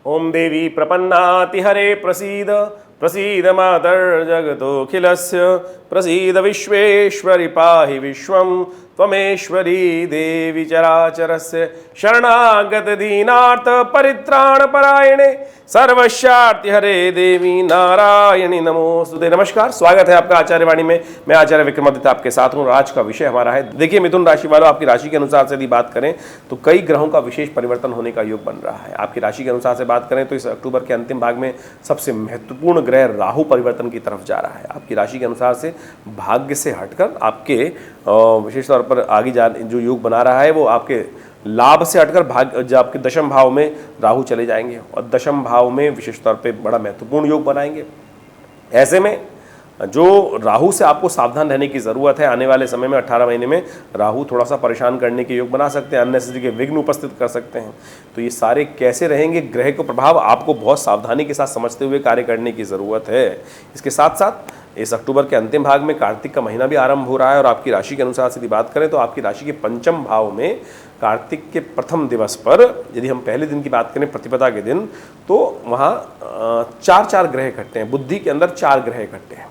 ओम देवी प्रपन्नातिहरे प्रसीद प्रसीद मातर्जगतोऽखिलस्य प्रसीद विश्वेश्वरि पाहि विश्वं त्वमेश्वरी देवी चराचरस्य शरणागत दीनार्थ परित्राण परायणे सर्वस्यार्ति हरे देवी नारायणी नमोस्तुते। नमस्कार, स्वागत है आपका आचार्यवाणी में। मैं आचार्य विक्रमादित्य आपके साथ हूँ। आज का विषय हमारा है, देखिए मिथुन राशि वालों, आपकी राशि के अनुसार से यदि बात करें तो कई ग्रहों का विशेष परिवर्तन होने का योग बन रहा है। आपकी राशि के अनुसार से बात करें तो इस अक्टूबर के अंतिम भाग में सबसे महत्वपूर्ण ग्रह राहु परिवर्तन की तरफ जा रहा है। आपकी राशि के अनुसार से भाग्य से हटकर आपके विशेष तौर पर आगे जो योग बना रहा है वो आपके लाभ से हटकर भाग्य, जो आपके दशम भाव में राहु चले जाएंगे और दशम भाव में विशेष तौर पे बड़ा महत्वपूर्ण योग बनाएंगे। ऐसे में जो राहु से आपको सावधान रहने की ज़रूरत है। आने वाले समय में 18 महीने में राहु थोड़ा सा परेशान करने के योग बना सकते हैं, अननेसेसरी के विघ्न उपस्थित कर सकते हैं। तो ये सारे कैसे रहेंगे, ग्रह को प्रभाव आपको बहुत सावधानी के साथ समझते हुए कार्य करने की ज़रूरत है। इसके साथ साथ इस अक्टूबर के अंतिम भाग में कार्तिक का महीना भी आरंभ हो रहा है और आपकी राशि के अनुसार से यदि बात करें तो आपकी राशि के पंचम भाव में कार्तिक के प्रथम दिवस पर, यदि हम पहले दिन की बात करें प्रतिपदा के दिन, तो वहाँ चार ग्रह इकट्ठे हैं। बुद्धि के अंदर 4 ग्रह इकट्ठे हैं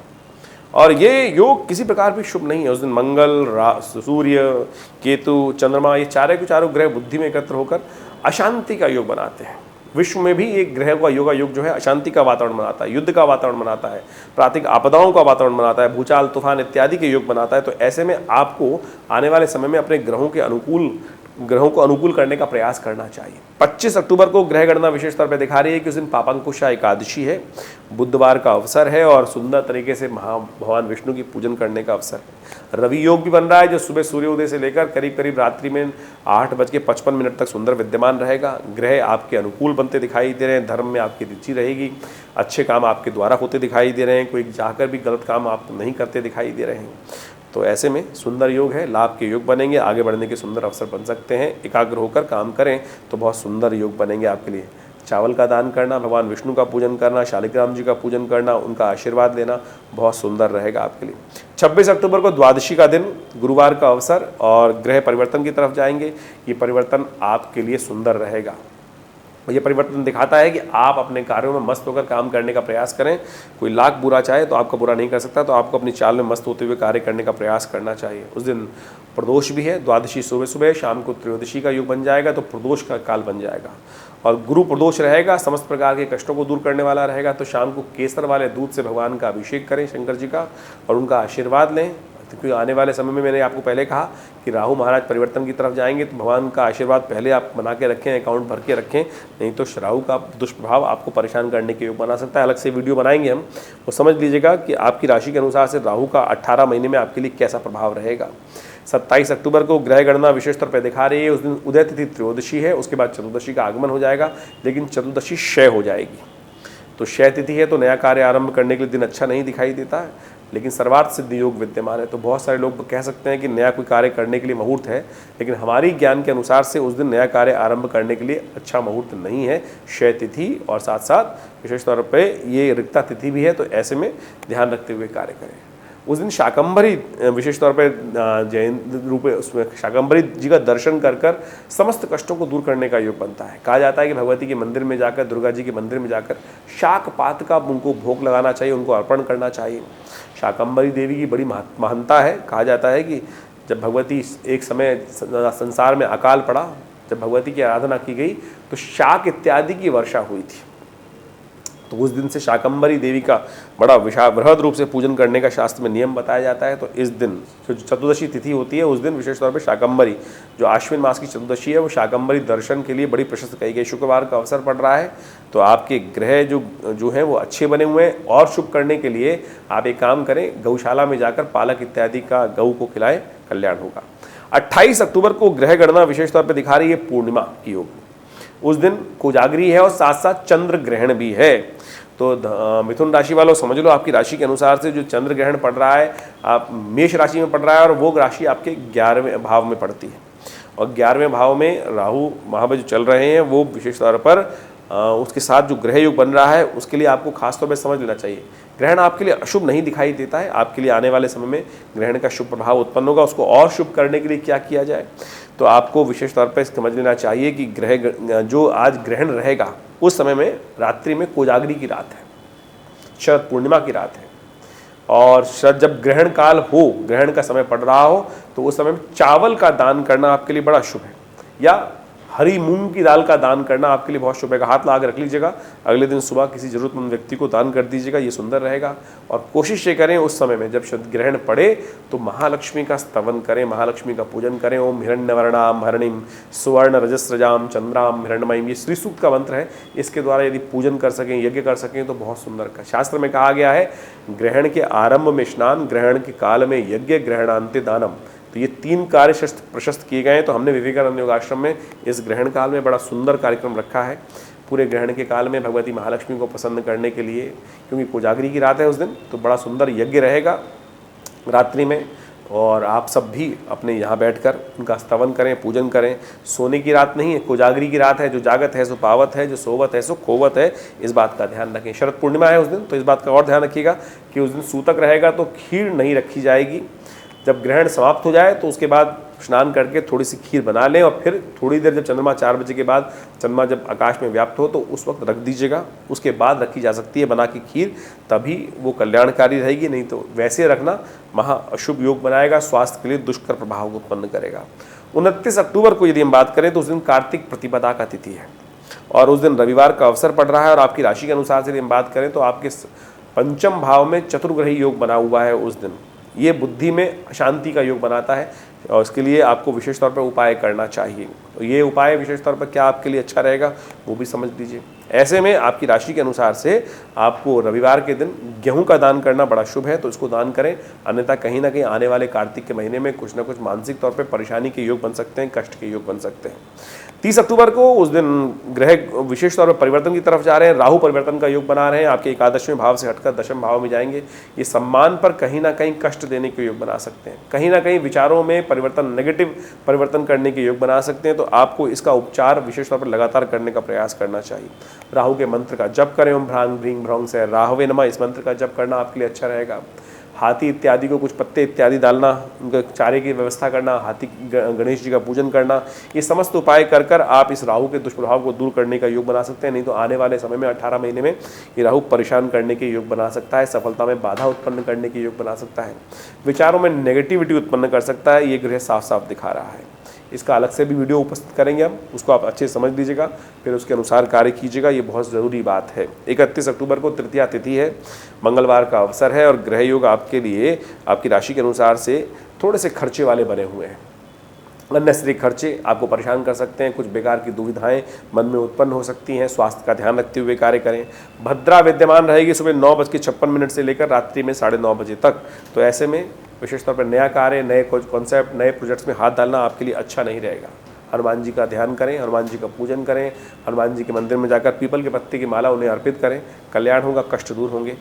और ये योग किसी प्रकार भी शुभ नहीं है। उस दिन मंगल, सूर्य, केतु, चंद्रमा, ये चारों के चारों ग्रह बुद्धि में एकत्र होकर अशांति का योग बनाते हैं। विश्व में भी एक ग्रह का योग जो है अशांति का वातावरण बनाता है, युद्ध का वातावरण बनाता है, प्राकृतिक आपदाओं का वातावरण बनाता है, भूचाल, तूफान इत्यादि के योग बनाता है। तो ऐसे में आपको आने वाले समय में अपने ग्रहों को अनुकूल करने का प्रयास करना चाहिए। 25 अक्टूबर को ग्रह गणना विशेष तौर पर दिखा रही है कि उस दिन पापांकुशा एकादशी है, बुधवार का अवसर है और सुंदर तरीके से भगवान विष्णु की पूजन करने का अवसर है। रवि योग भी बन रहा है जो सुबह सूर्योदय से लेकर करीब रात्रि में 8:55 तक सुंदर विद्यमान रहेगा। ग्रह आपके अनुकूल बनते दिखाई दे रहे हैं, धर्म में आपकी रुचि रहेगी, अच्छे काम आपके द्वारा होते दिखाई दे रहे हैं, कोई जाकर भी गलत काम आप नहीं करते दिखाई दे रहे हैं। तो ऐसे में सुंदर योग है, लाभ के योग बनेंगे, आगे बढ़ने के सुंदर अवसर बन सकते हैं। एकाग्र होकर काम करें तो बहुत सुंदर योग बनेंगे आपके लिए। चावल का दान करना, भगवान विष्णु का पूजन करना, शालिग्राम जी का पूजन करना, उनका आशीर्वाद लेना बहुत सुंदर रहेगा आपके लिए। 26 अक्टूबर को द्वादशी का दिन, गुरुवार का अवसर और ग्रह परिवर्तन की तरफ जाएंगे। ये परिवर्तन आपके लिए सुंदर रहेगा। ये परिवर्तन दिखाता है कि आप अपने कार्यों में मस्त होकर काम करने का प्रयास करें। कोई लाख बुरा चाहे तो आपका बुरा नहीं कर सकता, तो आपको अपनी चाल में मस्त होते हुए कार्य करने का प्रयास करना चाहिए। उस दिन प्रदोष भी है, द्वादशी सुबह शाम को त्रयोदशी का योग बन जाएगा तो प्रदोष का काल बन जाएगा और गुरु प्रदोष रहेगा, समस्त प्रकार के कष्टों को दूर करने वाला रहेगा। तो शाम को केसर वाले दूध से भगवान का अभिषेक करें, शंकर जी का, और उनका आशीर्वाद लें। क्योंकि आने वाले समय में मैंने आपको पहले कहा कि राहु महाराज परिवर्तन की तरफ जाएंगे, तो भगवान का आशीर्वाद पहले आप बना के रखें, अकाउंट भर के रखें, नहीं तो राहु का दुष्प्रभाव आपको परेशान करने के योग बना सकता है। अलग से वीडियो बनाएंगे हम, वो समझ लीजिएगा कि आपकी राशि के अनुसार से राहु का 18 महीने में आपके लिए कैसा प्रभाव रहेगा। 27 अक्टूबर को ग्रह गणना विशेष तौर पर दिखा रही है। उस दिन उदय तिथि त्रयोदशी है, उसके बाद चतुर्दशी का आगमन हो जाएगा, लेकिन चतुर्दशी क्षय हो जाएगी। तो क्षय तिथि है तो नया कार्य आरंभ करने के लिए दिन अच्छा नहीं दिखाई देता है, लेकिन सर्वार्थ सिद्ध योग विद्यमान है। तो बहुत सारे लोग कह सकते हैं कि नया कोई कार्य करने के लिए मुहूर्त है, लेकिन हमारी ज्ञान के अनुसार से उस दिन नया कार्य आरंभ करने के लिए अच्छा मुहूर्त नहीं है, क्षय तिथि, और साथ साथ विशेष तौर पे ये रिक्ता तिथि भी है। तो ऐसे में ध्यान रखते हुए कार्य करें। उस दिन शाकंभरी विशेष तौर पे जैन रूप उसमें शाकंभरी जी का दर्शन कर समस्त कष्टों को दूर करने का योग बनता है। कहा जाता है कि भगवती के मंदिर में जाकर, दुर्गा जी के मंदिर में जाकर शाक पात का उनको भोग लगाना चाहिए, उनको अर्पण करना चाहिए। शाकंभरी देवी की बड़ी महानता है। कहा जाता है कि जब भगवती एक समय संसार में अकाल पड़ा, जब भगवती की आराधना की गई तो शाक इत्यादि की वर्षा हुई थी। तो उस दिन से शाकंभरी देवी का बड़ा बृहद रूप से पूजन करने का शास्त्र में नियम बताया जाता है। तो इस दिन जो चतुर्दशी तिथि होती है उस दिन विशेष तौर पर शाकंभरी, जो आश्विन मास की चतुर्दशी है, वो शाकंभरी दर्शन के लिए बड़ी प्रशस्त कही गई। शुक्रवार का अवसर पड़ रहा है तो आपके ग्रह जो हैं वो अच्छे बने हुए हैं। और शुभ करने के लिए आप एक काम करें, गौशाला में जाकर पालक इत्यादि का गऊ को खिलाएं, कल्याण होगा। 28 अक्टूबर को ग्रह गणना विशेष तौर पर दिखा रही है पूर्णिमा की योग। उस दिन कोजागरी है और साथ साथ चंद्र ग्रहण भी है। तो मिथुन राशि वालों समझ लो, आपकी राशि के अनुसार से जो चंद्र ग्रहण पड़ रहा है, आप मेष राशि में पड़ रहा है और वो राशि आपके 11वें भाव में पड़ती है। और 11वें भाव में राहु महाबल जो चल रहे हैं वो विशेष तौर पर उसके साथ जो ग्रह योग बन रहा है उसके लिए आपको खासतौर पर समझ लेना चाहिए। ग्रहण आपके लिए अशुभ नहीं दिखाई देता है, आपके लिए आने वाले समय में ग्रहण का शुभ प्रभाव उत्पन्न होगा। उसको और शुभ करने के लिए क्या किया जाए, तो आपको विशेष तौर पर समझ लेना चाहिए कि ग्रह जो आज ग्रहण रहेगा उस समय में रात्रि में कोजागरी की रात है, शरद पूर्णिमा की रात है, और जब ग्रहण काल हो, ग्रहण का समय पड़ रहा हो, तो उस समय में चावल का दान करना आपके लिए बड़ा शुभ है, या हरी मूंग की दाल का दान करना आपके लिए बहुत शुभ है। हाथ लगा के रख लीजिएगा, अगले दिन सुबह किसी जरूरतमंद व्यक्ति को दान कर दीजिएगा, ये सुंदर रहेगा। और कोशिश ये करें उस समय में जब ग्रहण पड़े तो महालक्ष्मी का स्तवन करें, महालक्ष्मी का पूजन करें। ओम हिरण्यवर्णाम हरणिम सुवर्ण रजस्रजाम चंद्राम हिरण्यमयीम, ये श्री सूक्त का मंत्र है। इसके द्वारा यदि पूजन कर सकें, यज्ञ कर सकें तो बहुत सुंदर का। शास्त्र में कहा गया है ग्रहण के आरंभ में स्नान, ग्रहण के काल में यज्ञ, ग्रहणांते दानम। तो ये 3 कार्य प्रशस्त किए गए हैं। तो हमने विवेकानंद योग आश्रम में इस ग्रहण काल में बड़ा सुंदर कार्यक्रम रखा है। पूरे ग्रहण के काल में भगवती महालक्ष्मी को प्रसन्न करने के लिए, क्योंकि कोजागरी की रात है उस दिन, तो बड़ा सुंदर यज्ञ रहेगा रात्रि में। और आप सब भी अपने यहाँ बैठकर उनका स्तवन करें, पूजन करें। सोने की रात नहीं है, कोजागरी की रात है। जो जागत है सो पावत है, जो सोवत है सो खोवत है, इस बात का ध्यान रखें। शरद पूर्णिमा है उस दिन, तो इस बात का और ध्यान रखिएगा कि उस दिन सूतक रहेगा तो खीर नहीं रखी जाएगी। जब ग्रहण समाप्त हो जाए तो उसके बाद स्नान करके थोड़ी सी खीर बना लें, और फिर थोड़ी देर जब चंद्रमा 4 बजे के बाद चंद्रमा जब आकाश में व्याप्त हो तो उस वक्त रख दीजिएगा। उसके बाद रखी जा सकती है बना की खीर, तभी वो कल्याणकारी रहेगी। नहीं तो वैसे रखना महा अशुभ योग बनाएगा, स्वास्थ्य के लिए दुष्कर प्रभाव उत्पन्न करेगा। 29 अक्टूबर को यदि हम बात करें तो उस दिन कार्तिक प्रतिपदा का तिथि है, और उस दिन रविवार का अवसर पड़ रहा है। और आपकी राशि के अनुसार से यदि हम बात करें तो आपके पंचम भाव में चतुर्ग्रही योग बना हुआ है उस दिन। ये बुद्धि में शांति का योग बनाता है, और इसके लिए आपको विशेष तौर पर उपाय करना चाहिए। तो ये उपाय विशेष तौर पर क्या आपके लिए अच्छा रहेगा वो भी समझ लीजिए। ऐसे में आपकी राशि के अनुसार से आपको रविवार के दिन गेहूं का दान करना बड़ा शुभ है, तो इसको दान करें। अन्यथा कहीं ना कहीं आने वाले कार्तिक के महीने में कुछ ना कुछ मानसिक तौर पर परेशानी के योग बन सकते हैं, कष्ट के योग बन सकते हैं। 30 अक्टूबर को उस दिन ग्रह विशेष तौर पर परिवर्तन की तरफ जा रहे हैं। राहु परिवर्तन का योग बना रहे हैं, आपके 11वें भाव से हटकर 10वें भाव में जाएंगे। ये सम्मान पर कहीं ना कहीं कष्ट देने के योग बना सकते हैं, कहीं ना कहीं विचारों में परिवर्तन, नेगेटिव परिवर्तन करने के योग बना सकते हैं। तो आपको इसका उपचार विशेष तौर पर लगातार करने का प्रयास करना चाहिए। राहु के मंत्र का जप करें, ओम भ्रांग भ्रीं भ्रौं से राहवे नमः, इस मंत्र का जप करना आपके लिए अच्छा रहेगा। हाथी इत्यादि को कुछ पत्ते इत्यादि डालना, उनके चारे की व्यवस्था करना, हाथी गणेश जी का पूजन करना, ये समस्त उपाय कर कर आप इस राहु के दुष्प्रभाव को दूर करने का योग बना सकते हैं। नहीं तो आने वाले समय में 18 महीने में ये राहु परेशान करने के योग बना सकता है, सफलता में बाधा उत्पन्न करने के योग बना सकता है, विचारों में नेगेटिविटी उत्पन्न कर सकता है। ये ग्रह साफ साफ दिखा रहा है। इसका अलग से भी वीडियो उपस्थित करेंगे हम, उसको आप अच्छे से समझ लीजिएगा, फिर उसके अनुसार कार्य कीजिएगा। ये बहुत ज़रूरी बात है। 31 अक्टूबर को तृतीया तिथि है, मंगलवार का अवसर है, और ग्रह योग आपके लिए आपकी राशि के अनुसार से थोड़े से खर्चे वाले बने हुए हैं। अननेसेसरी खर्चे आपको परेशान कर सकते हैं, कुछ बेकार की दुविधाएं मन में उत्पन्न हो सकती हैं। स्वास्थ्य का ध्यान रखते हुए कार्य करें। भद्रा विद्यमान रहेगी सुबह 9:56 से लेकर रात्रि में 9:30 बजे तक। तो ऐसे में विशेष तौर पर नया कार्य, नए कॉन्सेप्ट, नए प्रोजेक्ट्स में हाथ डालना आपके लिए अच्छा नहीं रहेगा। हनुमान जी का ध्यान करें, हनुमान जी का पूजन करें, हनुमान जी के मंदिर में जाकर पीपल के पत्ते की माला उन्हें अर्पित करें, कल्याण होगा, कष्ट दूर होंगे।